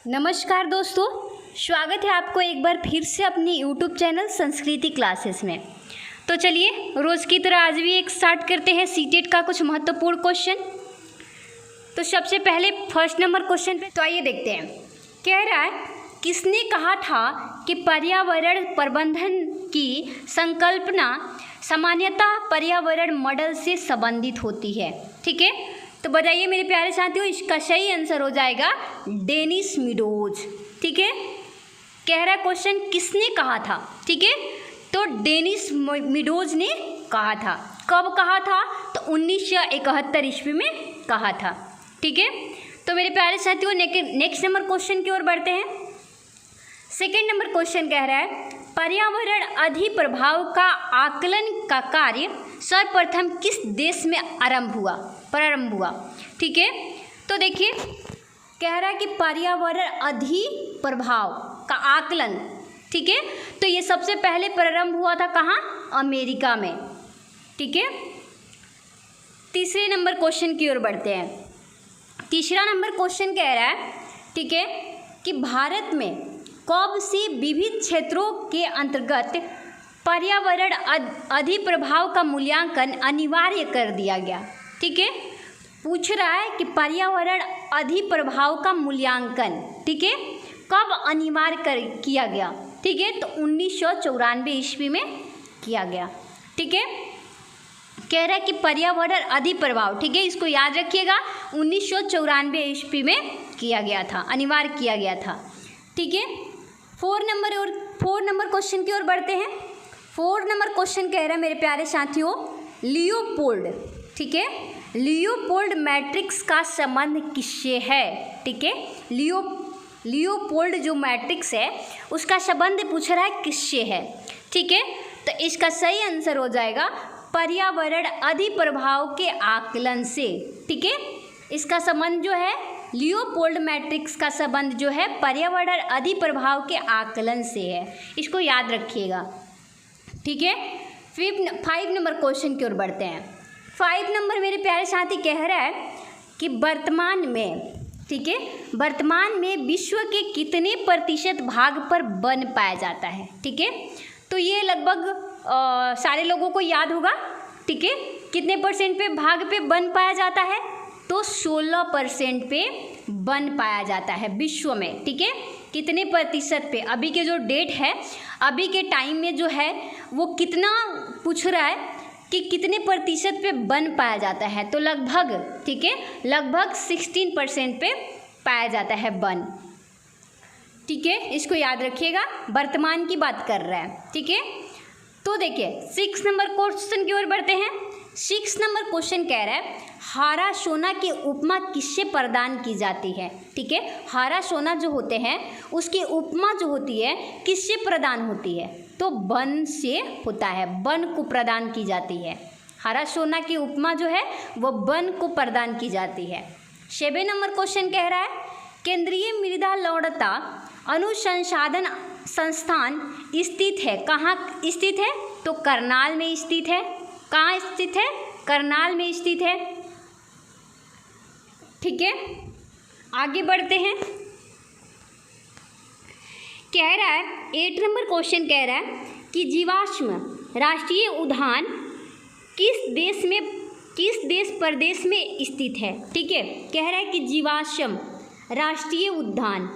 नमस्कार दोस्तों, स्वागत है आपको एक बार फिर से अपनी YouTube चैनल संस्कृति क्लासेस में। तो चलिए रोज़ की तरह आज भी एक स्टार्ट करते हैं सीटेट का कुछ महत्वपूर्ण क्वेश्चन। तो सबसे पहले फर्स्ट नंबर क्वेश्चन पे तो आइए देखते हैं। कह रहा है, किसने कहा था कि पर्यावरण प्रबंधन की संकल्पना सामान्यतः पर्यावरण मॉडल से संबंधित होती है। ठीक है, तो बताइए मेरे प्यारे साथियों, इसका सही आंसर हो जाएगा डेनिस मीडोज। ठीक है, कह रहा क्वेश्चन किसने कहा था। ठीक है, तो डेनिस मीडोज ने कहा था। कब कहा था? तो 1971 ईस्वी में कहा था। ठीक है, तो मेरे प्यारे साथियों नेक्स्ट नंबर क्वेश्चन की ओर बढ़ते हैं। सेकेंड नंबर क्वेश्चन कह रहा है, पर्यावरण अधिप्रभाव का आकलन का कार्य सर्वप्रथम किस देश में प्रारंभ हुआ। ठीक है, तो देखिए कह रहा है कि पर्यावरण अधिप्रभाव का आकलन, ठीक है, तो ये सबसे पहले प्रारंभ हुआ था कहाँ? अमेरिका में। ठीक है, तीसरे नंबर क्वेश्चन की ओर बढ़ते हैं। तीसरा नंबर क्वेश्चन कह रहा है, ठीक है, कि भारत में कब से विविध क्षेत्रों के अंतर्गत पर्यावरण अधिप्रभाव का मूल्यांकन अनिवार्य कर दिया गया। ठीक है, पूछ रहा है कि पर्यावरण अधिप्रभाव का मूल्यांकन, ठीक है, कब अनिवार्य किया गया। ठीक है, तो 1994 ईस्वी में किया गया। ठीक है, कह रहा है कि पर्यावरण अधिप्रभाव, ठीक है, इसको याद रखिएगा, 1994 ईस्वी में किया गया था, अनिवार्य किया गया था। ठीक है, फोर नंबर क्वेश्चन की ओर बढ़ते हैं। 4 नंबर क्वेश्चन कह रहा है मेरे प्यारे साथियों, लियोपोल्ड, ठीक है, लियोपोल्ड मैट्रिक्स का संबंध किससे है। ठीक है, लियोपोल्ड जो मैट्रिक्स है उसका संबंध पूछ रहा है किससे है। ठीक है, तो इसका सही आंसर हो जाएगा पर्यावरण अधिप्रभाव के आकलन से। ठीक है, इसका संबंध जो है लियोपोल्ड मैट्रिक्स का संबंध जो है पर्यावरण अधिप्रभाव के आकलन से है, इसको याद रखिएगा। ठीक है, 5 नंबर क्वेश्चन की ओर बढ़ते हैं। 5 नंबर मेरे प्यारे साथी कह रहा है कि वर्तमान में, ठीक है, वर्तमान में विश्व के कितने प्रतिशत भाग पर वन पाया जाता है। ठीक है, तो ये लगभग सारे लोगों को याद होगा। ठीक है, कितने परसेंट पे भाग पे वन पाया जाता है? तो 16% पे वन पाया जाता है विश्व में। ठीक है, कितने प्रतिशत पे? अभी के जो डेट है, अभी के टाइम में जो है वो कितना पूछ रहा है कि कितने प्रतिशत पे वन पाया जाता है, तो लगभग, ठीक है, लगभग 16% पे पाया जाता है वन। ठीक है, इसको याद रखिएगा, वर्तमान की बात कर रहा है। ठीक है, तो देखिए 6 नंबर क्वेश्चन की ओर बढ़ते हैं। 6 नंबर क्वेश्चन कह रहा है, हारा सोना की उपमा किससे प्रदान की जाती है। ठीक है, हारा सोना जो होते हैं उसकी उपमा जो होती है किससे प्रदान होती है? तो वन से होता है, वन को प्रदान की जाती है। हरा सोना की उपमा जो है वो वन को प्रदान की जाती है। 7 नंबर क्वेश्चन कह रहा है, केंद्रीय मृदा लवणता अनुसंधान संस्थान स्थित है, कहाँ स्थित है? तो करनाल में स्थित है। कहाँ स्थित है? करनाल में स्थित है। ठीक है, आगे बढ़ते हैं। कह रहा है 8 नंबर क्वेश्चन कह रहा है कि जीवाश्म राष्ट्रीय उद्यान किस देश प्रदेश में स्थित है। ठीक है, कह रहा है कि जीवाश्म राष्ट्रीय उद्यान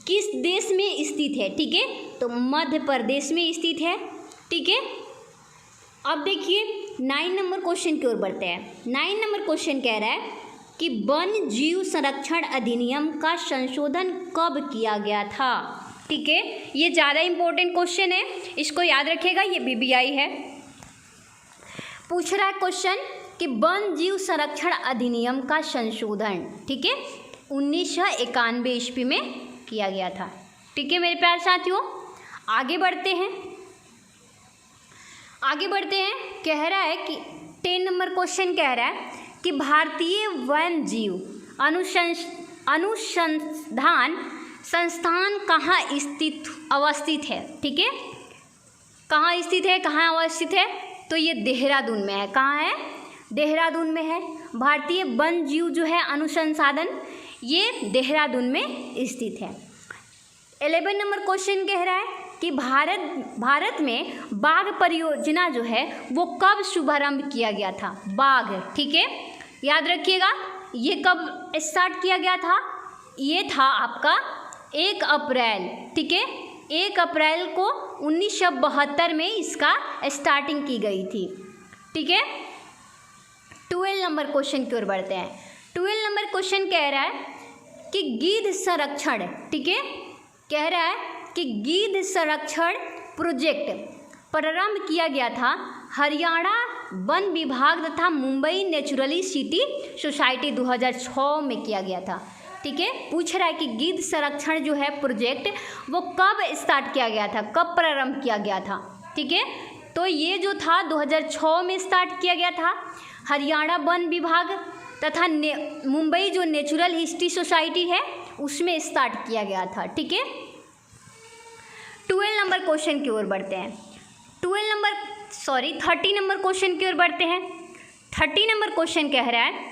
किस देश में स्थित है। ठीक है, तो मध्य प्रदेश में स्थित है। ठीक है, अब देखिए 9 नंबर क्वेश्चन की ओर बढ़ते हैं। 9 नंबर क्वेश्चन कह रहा है कि वन जीव संरक्षण अधिनियम का संशोधन कब किया गया था। ठीक है, ये ज़्यादा इम्पोर्टेंट क्वेश्चन है, इसको याद रखिएगा, ये BBI है। पूछ रहा है क्वेश्चन कि वन जीव संरक्षण अधिनियम का संशोधन, ठीक है, 1991 ईस्वी में किया गया था। ठीक है मेरे प्यारे साथियों, आगे बढ़ते हैं। कह रहा है कि 10 नंबर क्वेश्चन कह रहा है कि भारतीय वन्य जीव अनुसंधान संस्थान कहाँ अवस्थित है। ठीक है, कहाँ स्थित है, कहाँ अवस्थित है? तो ये देहरादून में है। कहाँ है? देहरादून में है। भारतीय वन्य जीव जो है अनुसंधान, ये देहरादून में स्थित है। 11 नंबर क्वेश्चन कह रहा है कि भारत में बाघ परियोजना जो है वो कब शुभारंभ किया गया था। बाघ, ठीक है, याद रखिएगा ये कब स्टार्ट किया गया था। ये था आपका 1 अप्रैल, ठीक है, 1 अप्रैल को 1972 में इसका स्टार्टिंग की गई थी, ठीक है। 12 नंबर क्वेश्चन की ओर बढ़ते हैं। 12 नंबर क्वेश्चन कह रहा है कि गिद्ध संरक्षण, ठीक है, कह रहा है कि गिद्ध संरक्षण प्रोजेक्ट प्रारंभ किया गया था हरियाणा वन विभाग तथा मुंबई नेचुरलिसिटी सोसाइटी 2006 में किया गया था, ठीक है। पूछ रहा है कि गिद्ध संरक्षण जो है प्रोजेक्ट वो कब स्टार्ट किया गया था, कब प्रारंभ किया गया था, ठीक है। तो ये जो था 2006 में स्टार्ट किया गया था। हरियाणा वन विभाग तथा मुंबई जो नेचुरल हिस्ट्री सोसाइटी है उसमें स्टार्ट किया गया था, ठीक है। 13 नंबर क्वेश्चन की ओर बढ़ते हैं। 30 नंबर क्वेश्चन की ओर बढ़ते हैं। 30 नंबर क्वेश्चन कह रहा है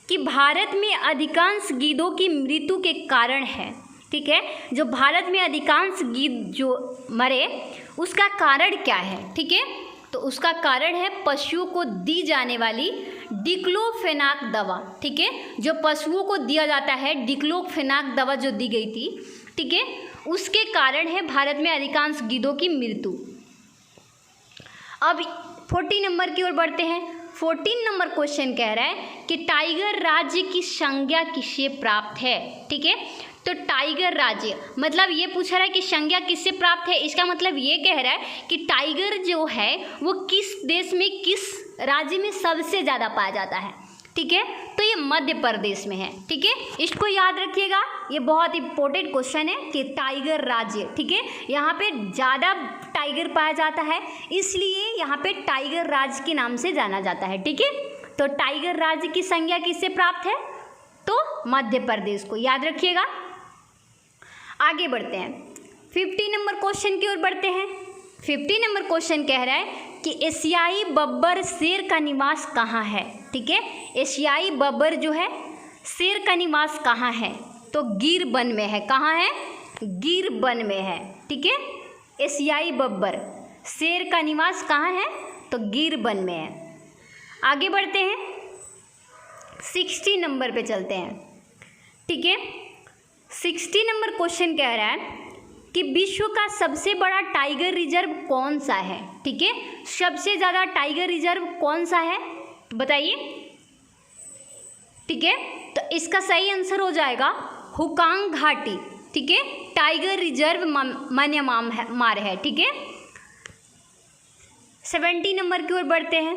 कि भारत में अधिकांश गिद्धों की मृत्यु के कारण है, ठीक है, जो भारत में अधिकांश गिद्ध जो मरे उसका कारण क्या है, ठीक है। तो उसका कारण है पशुओं को दी जाने वाली डिक्लोफेनाक दवा, ठीक है, जो पशुओं को दिया जाता है डिक्लोफेनाक दवा जो दी गई थी, ठीक है, उसके कारण है भारत में अधिकांश गिद्धों की मृत्यु। अब 14 नंबर की ओर बढ़ते हैं। 14 नंबर क्वेश्चन कह रहा है कि टाइगर राज्य की संज्ञा किससे प्राप्त है, ठीक है। तो टाइगर राज्य मतलब ये पूछ रहा है कि संज्ञा किससे प्राप्त है। इसका मतलब ये कह रहा है कि टाइगर जो है वो किस देश में, किस राज्य में सबसे ज़्यादा पाया जाता है, ठीक है। तो ये मध्य प्रदेश में है, ठीक है, इसको याद रखिएगा, ये बहुत इंपॉर्टेंट क्वेश्चन है कि टाइगर राज्य, ठीक है, यहाँ पे ज़्यादा टाइगर पाया जाता है इसलिए यहाँ पे टाइगर राज्य के नाम से जाना जाता है, ठीक है। तो टाइगर राज्य की संज्ञा किससे प्राप्त है, तो मध्य प्रदेश को याद रखिएगा। आगे बढ़ते हैं। 50 नंबर क्वेश्चन की ओर बढ़ते हैं। 50 नंबर क्वेश्चन कह रहा है कि एशियाई बब्बर शेर का निवास कहाँ है, ठीक है। एशियाई बब्बर जो है शेर का निवास कहाँ है, तो गिर वन में है। कहाँ है, गिर वन में है, ठीक है। एशियाई बब्बर शेर का निवास कहाँ है, तो गिर वन में है। आगे बढ़ते हैं, 60 नंबर पे चलते हैं, ठीक है। 60 नंबर क्वेश्चन कह रहा है कि विश्व का सबसे बड़ा टाइगर रिजर्व कौन सा है, ठीक है। सबसे ज़्यादा टाइगर रिजर्व कौन सा है बताइए, ठीक है। तो इसका सही आंसर हो जाएगा हुकांग घाटी, ठीक है, टाइगर रिजर्व म्यांमार है, ठीक है। 70 नंबर की ओर बढ़ते हैं।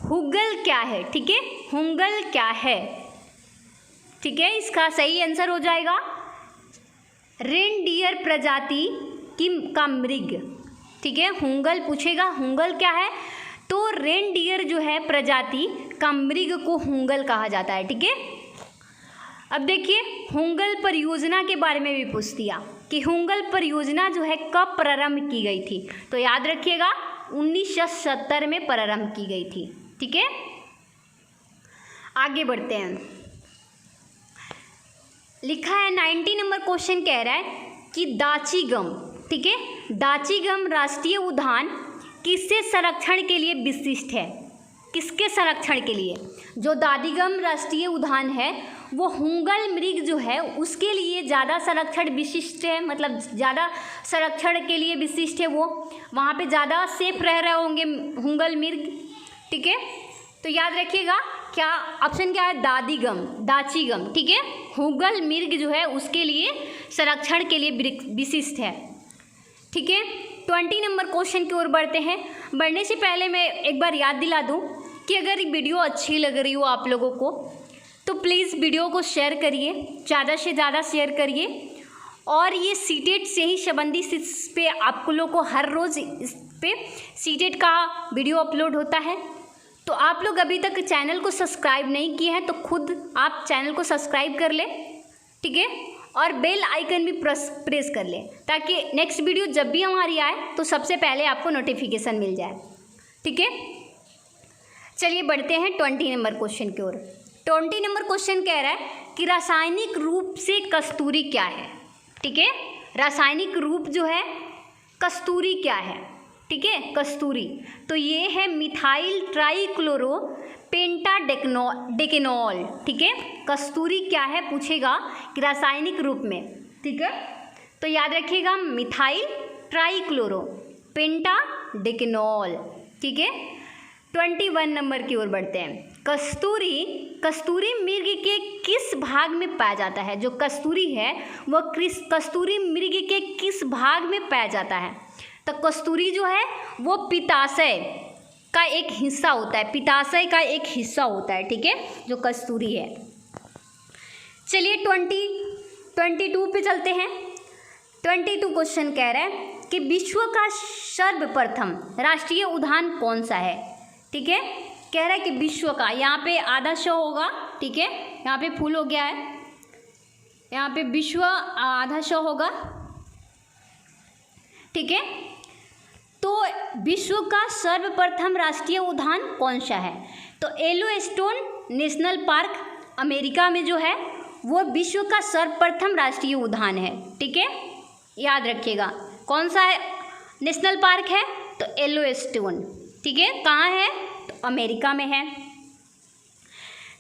हुगल क्या है, ठीक है, हुगल क्या है, ठीक है, इसका सही आंसर हो जाएगा रेनडियर प्रजाति का मृग, ठीक है। हुंगल पूछेगा, हुंगल क्या है, तो रेनडियर जो है प्रजाति का मृग को हुंगल कहा जाता है, ठीक है। अब देखिए हुंगल परियोजना के बारे में भी पूछ दिया कि हुंगल परियोजना जो है कब प्रारंभ की गई थी, तो याद रखिएगा 1970 में प्रारंभ की गई थी, ठीक है। आगे बढ़ते हैं। लिखा है 90 नंबर क्वेश्चन कह रहा है कि दाचीगम, ठीक है, दाचीगम राष्ट्रीय उद्यान किससे संरक्षण के लिए विशिष्ट है, किसके संरक्षण के लिए। जो दाचीगम राष्ट्रीय उद्यान है वो हुंगल मृग जो है उसके लिए ज़्यादा संरक्षण विशिष्ट है, मतलब ज़्यादा संरक्षण के लिए विशिष्ट है, वो वहाँ पे ज़्यादा सेफ रह रहे होंगे हुंगल मृग, ठीक है। तो याद रखिएगा क्या ऑप्शन क्या है, दाचीगम, ठीक है, हुंगल मृग जो है उसके लिए संरक्षण के लिए विशिष्ट है, ठीक है। 20 नंबर क्वेश्चन की ओर बढ़ते हैं। बढ़ने से पहले मैं एक बार याद दिला दूं कि अगर वीडियो अच्छी लग रही हो आप लोगों को तो प्लीज़ वीडियो को शेयर करिए, ज़्यादा से ज़्यादा शेयर करिए। और ये सीटेट से ही संबंधित इस पे आप लोग को हर रोज़ इस पे सीटेट का वीडियो अपलोड होता है, तो आप लोग अभी तक चैनल को सब्सक्राइब नहीं किए हैं तो खुद आप चैनल को सब्सक्राइब कर लें, ठीक है, और बेल आइकन भी प्रेस कर लें ताकि नेक्स्ट वीडियो जब भी हमारी आए तो सबसे पहले आपको नोटिफिकेशन मिल जाए, ठीक है। चलिए बढ़ते हैं 20 नंबर क्वेश्चन की ओर। 20 नंबर क्वेश्चन कह रहा है कि रासायनिक रूप से कस्तूरी क्या है, ठीक है। रासायनिक रूप जो है कस्तूरी क्या है, ठीक है, कस्तूरी, तो ये है मिथाइल ट्राइक्लोरो पेंटाडेकेनॉल, ठीक है। कस्तूरी क्या है पूछेगा कि रासायनिक रूप में, ठीक है, तो याद रखिएगा मिथाइल ट्राइक्लोरो पेंटाडेकेनॉल, ठीक है। 21 नंबर की ओर बढ़ते हैं। कस्तूरी मृग के किस भाग में पाया जाता है? जो कस्तूरी है वो कस्तूरी मृग के किस भाग में पाया जाता है? तो कस्तूरी जो है वो पित्ताशय का एक हिस्सा होता है, पित्ताशय का एक हिस्सा होता है, ठीक है, जो कस्तूरी है। चलिए 22 पे चलते हैं। 22 क्वेश्चन कह रहा है कि विश्व का सर्वप्रथम राष्ट्रीय उद्यान कौन सा है, ठीक है। कह रहा है कि विश्व का, यहाँ पे आधा शो होगा, ठीक है, यहाँ पे फुल हो गया है, यहाँ पे विश्व आधा शो होगा, ठीक है। तो विश्व का सर्वप्रथम राष्ट्रीय उद्यान कौन सा है? तो येलोस्टोन नेशनल पार्क अमेरिका में जो है वो विश्व का सर्वप्रथम राष्ट्रीय उद्यान है, ठीक है, याद रखिएगा। कौन सा है नेशनल पार्क है? तो येलोस्टोन, ठीक है, कहाँ है? तो अमेरिका में है।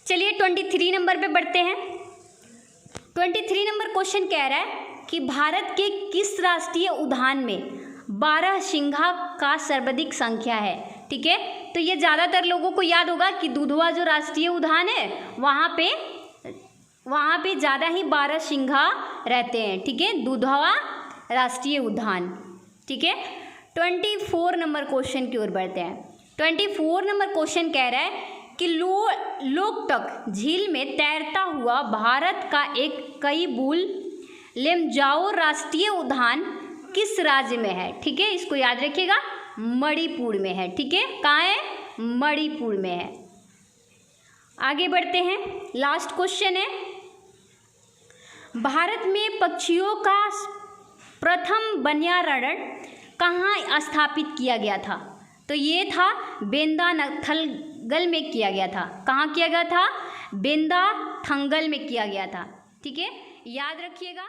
चलिए 23 नंबर पे बढ़ते हैं। 23 नंबर क्वेश्चन कह रहा है कि भारत के किस राष्ट्रीय उद्यान में 12 सिंघा का सर्वाधिक संख्या है, ठीक है। तो ये ज़्यादातर लोगों को याद होगा कि दुधवा जो राष्ट्रीय उद्यान है वहाँ पे ज़्यादा ही 12 सिंघा रहते हैं, ठीक है, दुधवा राष्ट्रीय उद्यान, ठीक है। 24 नंबर क्वेश्चन की ओर बढ़ते हैं। 24 नंबर क्वेश्चन कह रहा है कि लोकटक झील में तैरता हुआ भारत का एक कई बुल लेमजाओ राष्ट्रीय उद्यान किस राज्य में है, ठीक है, इसको याद रखिएगा, मणिपुर में है, ठीक है, कहाँ है? मणिपुर में है। आगे बढ़ते हैं, लास्ट क्वेश्चन है, भारत में पक्षियों का प्रथम वन्यारण्य कहाँ स्थापित किया गया था? तो ये था बेंदाथलगल में किया गया था। कहाँ किया गया था? बेंदाथलगल में किया गया था, ठीक है, याद रखिएगा।